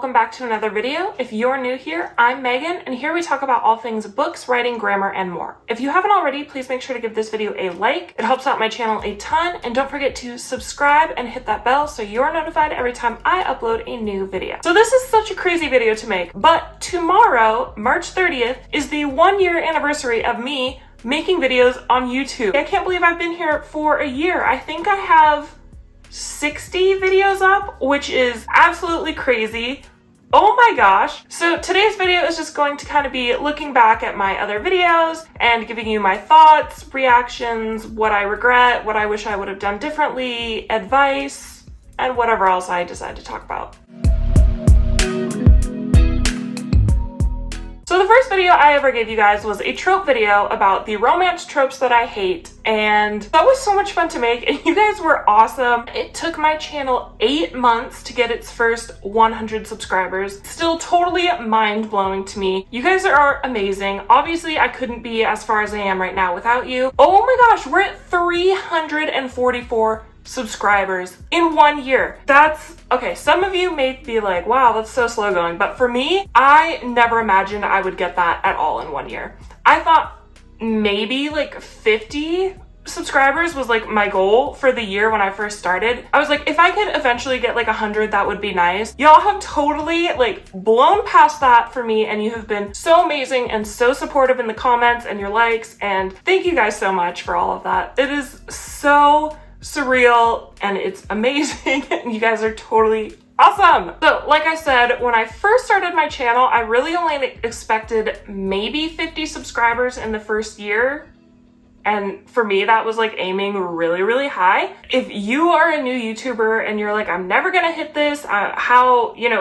welcome back to another video. If you're new here, I'm Megan, and here we talk about all things books, writing, grammar, and more. If you haven't already, please make sure to give this video a like. It helps out my channel a ton, and don't forget to subscribe and hit that bell so you're notified every time I upload a new video. So this is such a crazy video to make, but tomorrow, March 30th, is the 1-year anniversary of me making videos on YouTube. I can't believe I've been here for a year. I think I have 60 videos up, which is absolutely crazy. Oh my gosh. So today's video is just going to kind of be looking back at my other videos and giving you my thoughts, reactions, what I regret, what I wish I would have done differently, advice, and whatever else I decide to talk about. So the first video I ever gave you guys was a trope video about the romance tropes that I hate, and that was so much fun to make, and you guys were awesome. It took my channel 8 months to get its first 100 subscribers. Still totally mind-blowing to me. You guys are amazing. Obviously, I couldn't be as far as I am right now without you. Oh my gosh, we're at 344 subscribers in 1 year. That's okay. Some of you may be like, wow, that's so slow going. But for me, I never imagined I would get that at all in 1 year. I thought maybe like 50 subscribers was like my goal for the year when I first started. I was like, if I could eventually get like 100, that would be nice. Y'all have totally like blown past that for me, and you have been so amazing and so supportive in the comments and your likes, and thank you guys so much for all of that. It is so surreal and it's amazing. You guys are totally awesome. So like I said, when I first started my channel, I really only expected maybe 50 subscribers in the first year. And for me, that was like aiming really, really high. If you are a new YouTuber and you're like, I'm never gonna hit this,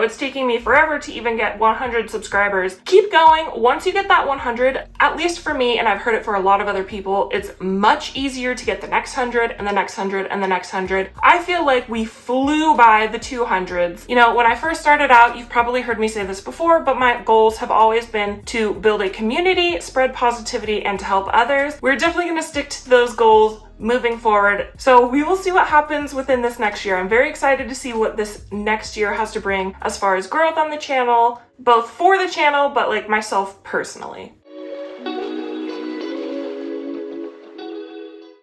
it's taking me forever to even get 100 subscribers, keep going. Once you get that 100, at least for me, and I've heard it for a lot of other people, it's much easier to get the next 100 and the next 100 and the next 100. I feel like we flew by the 200s. You know, when I first started out, you've probably heard me say this before, but my goals have always been to build a community, spread positivity, and to help others. We're definitely going to stick to those goals moving forward. So we will see what happens within this next year. I'm very excited to see what this next year has to bring as far as growth on the channel, both for the channel, but like myself personally.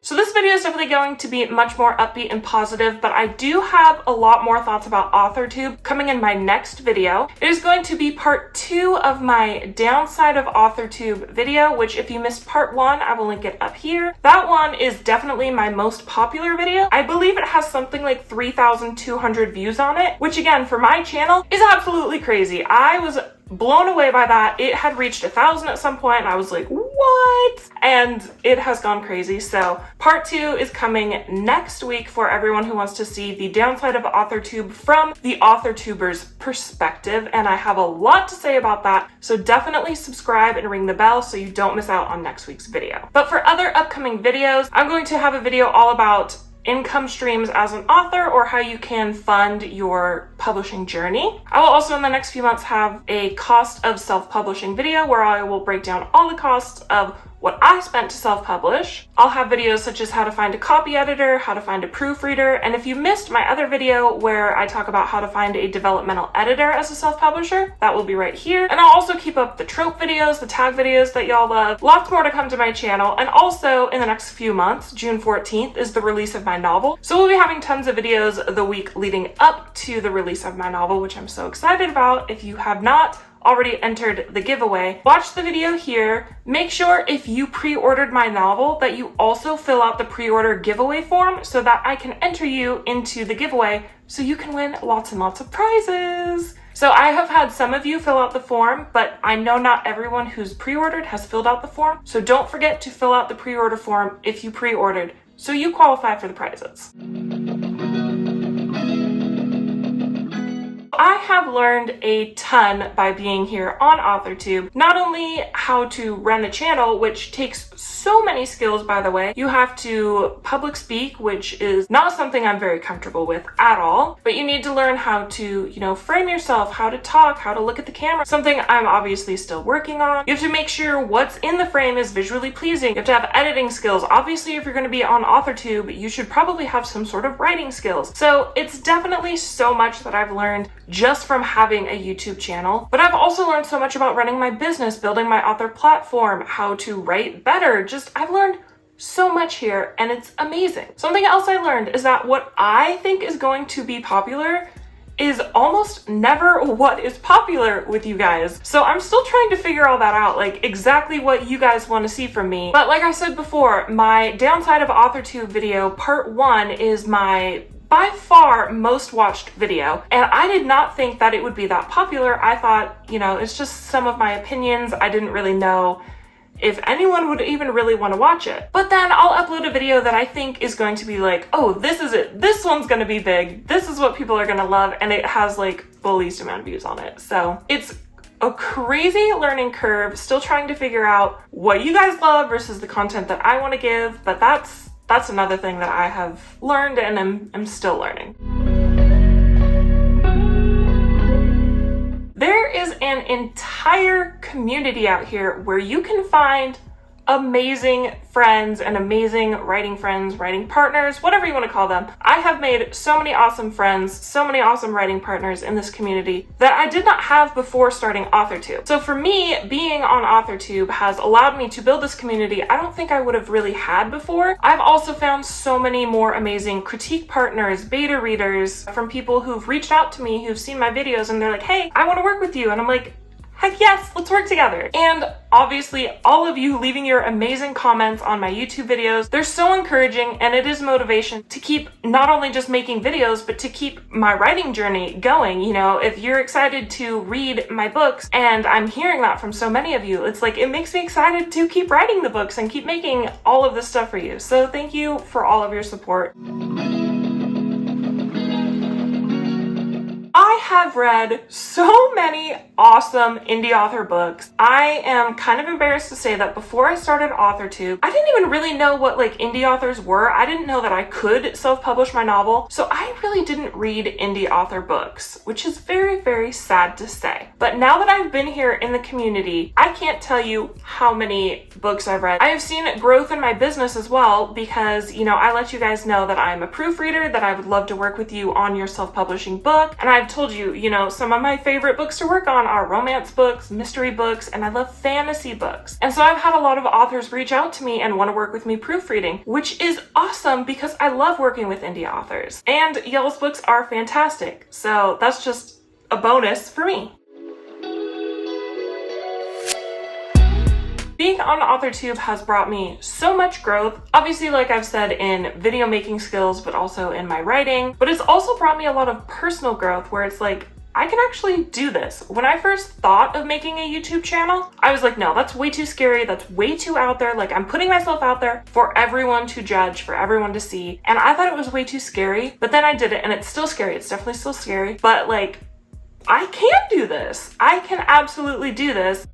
So this video is definitely going to be much more upbeat and positive, but I do have a lot more thoughts about AuthorTube coming in my next video. It is going to be part 2 of my downside of AuthorTube video, which if you missed part 1, I will link it up here. That one is definitely my most popular video. I believe it has something like 3,200 views on it, which again, for my channel is absolutely crazy. I was blown away by that. It had reached 1,000 at some point and I was like, what? And it has gone crazy. So part 2 is coming next week for everyone who wants to see the downside of AuthorTube from the AuthorTuber's perspective, and I have a lot to say about that, so definitely subscribe and ring the bell so you don't miss out on next week's video. But for other upcoming videos, I'm going to have a video all about income streams as an author, or how you can fund your publishing journey. I will also in the next few months have a cost of self-publishing video where I will break down all the costs of what I spent to self-publish. I'll have videos such as how to find a copy editor, how to find a proofreader, and if you missed my other video where I talk about how to find a developmental editor as a self-publisher, that will be right here. And I'll also keep up the trope videos, the tag videos that y'all love. Lots more to come to my channel. And also in the next few months, June 14th is the release of my novel. So we'll be having tons of videos the week leading up to the release of my novel, which I'm so excited about. If you have not already entered the giveaway, watch the video here. Make sure if you pre-ordered my novel that you also fill out the pre-order giveaway form so that I can enter you into the giveaway so you can win lots and lots of prizes. So I have had some of you fill out the form, but I know not everyone who's pre-ordered has filled out the form. So don't forget to fill out the pre-order form if you pre-ordered so you qualify for the prizes. I have learned a ton by being here on AuthorTube. Not only how to run a channel, which takes so so many skills, by the way. You have to public speak, which is not something I'm very comfortable with at all, but you need to learn how to, frame yourself, how to talk, how to look at the camera, something I'm obviously still working on. You have to make sure what's in the frame is visually pleasing. You have to have editing skills. Obviously, if you're going to be on AuthorTube, you should probably have some sort of writing skills. So it's definitely so much that I've learned just from having a YouTube channel, but I've also learned so much about running my business, building my author platform, how to write better. I've learned so much here, and it's amazing. Something else I learned is that what I think is going to be popular is almost never what is popular with you guys. So I'm still trying to figure all that out, like exactly what you guys want to see from me. But like I said before, my downside of AuthorTube video part 1 is my by far most watched video, and I did not think that it would be that popular. I thought, it's just some of my opinions. I didn't really know if anyone would even really want to watch it. But then I'll upload a video that I think is going to be like, oh, this is it. This one's going to be big. This is what people are going to love. And it has like the least amount of views on it. So it's a crazy learning curve, still trying to figure out what you guys love versus the content that I want to give. But that's another thing that I have learned and I'm still learning. There is an entire community out here where you can find amazing friends and amazing writing friends, writing partners, whatever you want to call them. I have made so many awesome friends, so many awesome writing partners in this community that I did not have before starting AuthorTube. So for me, being on AuthorTube has allowed me to build this community I don't think I would have really had before. I've also found so many more amazing critique partners, beta readers, from people who've reached out to me, who've seen my videos, and they're like, hey, I want to work with you. And I'm like, heck yes, let's work together. And obviously, all of you leaving your amazing comments on my YouTube videos, they're so encouraging, and it is motivation to keep not only just making videos, but to keep my writing journey going. If you're excited to read my books, and I'm hearing that from so many of you, it's like, it makes me excited to keep writing the books and keep making all of this stuff for you. So thank you for all of your support. I have read so many awesome indie author books. I am kind of embarrassed to say that before I started AuthorTube, I didn't even really know what indie authors were. I didn't know that I could self-publish my novel. So I really didn't read indie author books, which is very, very sad to say. But now that I've been here in the community, I can't tell you how many books I've read. I have seen growth in my business as well because, I let you guys know that I'm a proofreader, that I would love to work with you on your self-publishing book. And I've told you, some of my favorite books to work on are romance books, mystery books, and I love fantasy books. And so I've had a lot of authors reach out to me and want to work with me proofreading, which is awesome because I love working with indie authors. And y'all's books are fantastic. So that's just a bonus for me. Being on AuthorTube has brought me so much growth. Obviously, like I've said, in video making skills, but also in my writing. But it's also brought me a lot of personal growth where it's like, I can actually do this. When I first thought of making a YouTube channel, I was like, no, that's way too scary. That's way too out there. I'm putting myself out there for everyone to judge, for everyone to see. And I thought it was way too scary, but then I did it and it's still scary. It's definitely still scary, but I can do this. I can absolutely do this.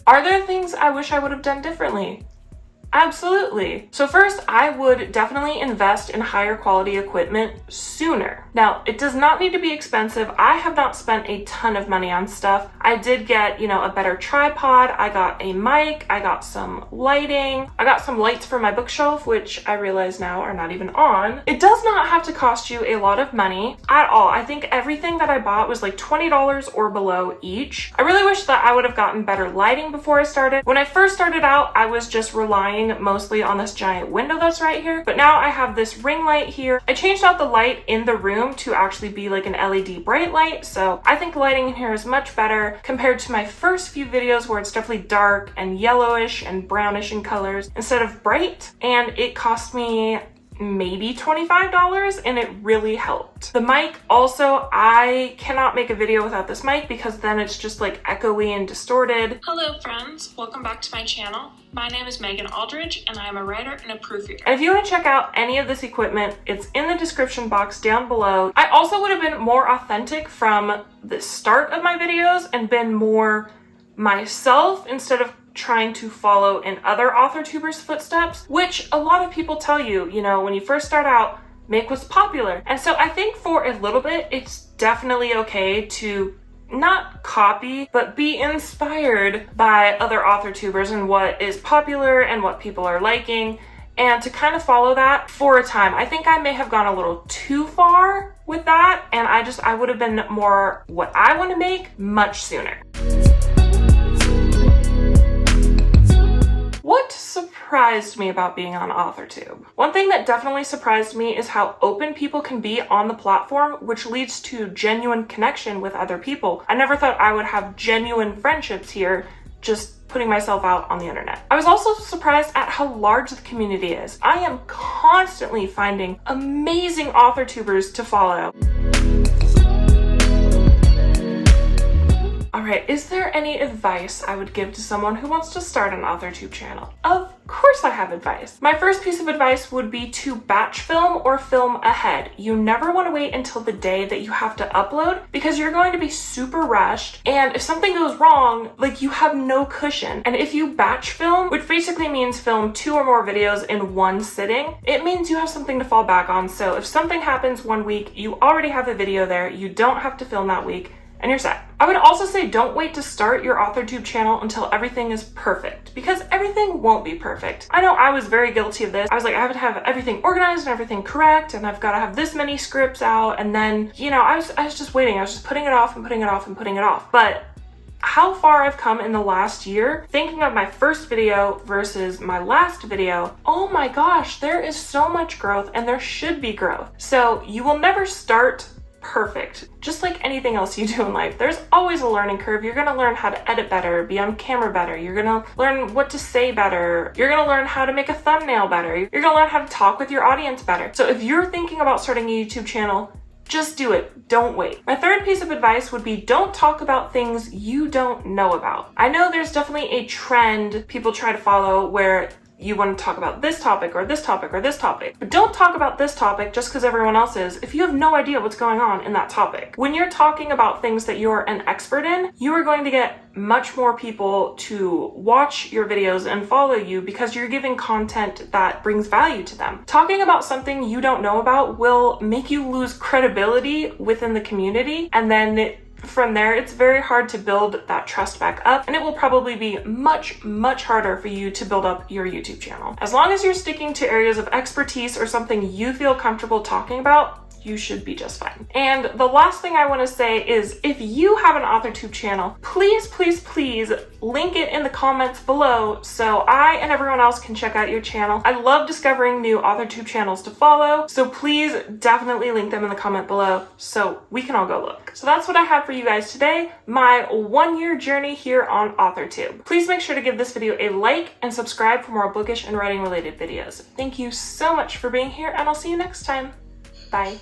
Are there things I wish I would have done differently? Absolutely. So first, I would definitely invest in higher quality equipment sooner. Now, it does not need to be expensive. I have not spent a ton of money on stuff. I did get, a better tripod. I got a mic. I got some lighting. I got some lights for my bookshelf, which I realize now are not even on. It does not have to cost you a lot of money at all. I think everything that I bought was like $20 or below each. I really wish that I would have gotten better lighting before I started. When I first started out, I was just relying mostly on this giant window that's right here, but now I have this ring light here. I changed out the light in the room to actually be like an LED bright light, so I think the lighting in here is much better compared to my first few videos where it's definitely dark and yellowish and brownish in colors instead of bright, and it cost me maybe $25 and it really helped. The mic also, I cannot make a video without this mic because then it's just echoey and distorted. Hello friends, welcome back to my channel. My name is Megan Aldridge and I am a writer and a proofreader. And if you want to check out any of this equipment, it's in the description box down below. I also would have been more authentic from the start of my videos and been more myself instead of trying to follow in other AuthorTubers' footsteps, which a lot of people tell you, you know, when you first start out, make what's popular. And so I think for a little bit, it's definitely okay to not copy, but be inspired by other AuthorTubers and what is popular and what people are liking, and to kind of follow that for a time. I think I may have gone a little too far with that, and I would have been more what I want to make much sooner. What surprised me about being on AuthorTube? One thing that definitely surprised me is how open people can be on the platform, which leads to genuine connection with other people. I never thought I would have genuine friendships here, just putting myself out on the internet. I was also surprised at how large the community is. I am constantly finding amazing AuthorTubers to follow. Alright, is there any advice I would give to someone who wants to start an AuthorTube channel? Of course I have advice. My first piece of advice would be to batch film or film ahead. You never want to wait until the day that you have to upload, because you're going to be super rushed, and if something goes wrong, like, you have no cushion. And if you batch film, which basically means film 2 or more videos in one sitting, it means you have something to fall back on. So if something happens one week, you already have a video there, you don't have to film that week, and you're set. I would also say don't wait to start your AuthorTube channel until everything is perfect, because everything won't be perfect. I know I was very guilty of this. I was like, I have to have everything organized and everything correct, and I've got to have this many scripts out, and then, you know, I was just waiting. I was just putting it off and putting it off and putting it off. But how far I've come in the last year, thinking of my first video versus my last video, oh my gosh, there is so much growth, and there should be growth. So you will never start perfect. Just like anything else you do in life, there's always a learning curve. You're gonna learn how to edit better, be on camera better. You're gonna learn what to say better. You're gonna learn how to make a thumbnail better. You're gonna learn how to talk with your audience better. So if you're thinking about starting a YouTube channel, just do it. Don't wait. My third piece of advice would be don't talk about things you don't know about. I know there's definitely a trend people try to follow where you want to talk about this topic or this topic or this topic, but don't talk about this topic just because everyone else is if you have no idea what's going on in that topic. When you're talking about things that you're an expert in, you are going to get much more people to watch your videos and follow you because you're giving content that brings value to them. Talking about something you don't know about will make you lose credibility within the community, and then from there, it's very hard to build that trust back up, and it will probably be much, much harder for you to build up your YouTube channel. As long as you're sticking to areas of expertise or something you feel comfortable talking about, you should be just fine. And the last thing I want to say is if you have an AuthorTube channel, please, please, please link it in the comments below so I and everyone else can check out your channel. I love discovering new AuthorTube channels to follow, so please definitely link them in the comment below so we can all go look. So that's what I have for you guys today, my 1-year journey here on AuthorTube. Please make sure to give this video a like and subscribe for more bookish and writing related videos. Thank you so much for being here, and I'll see you next time. Bye.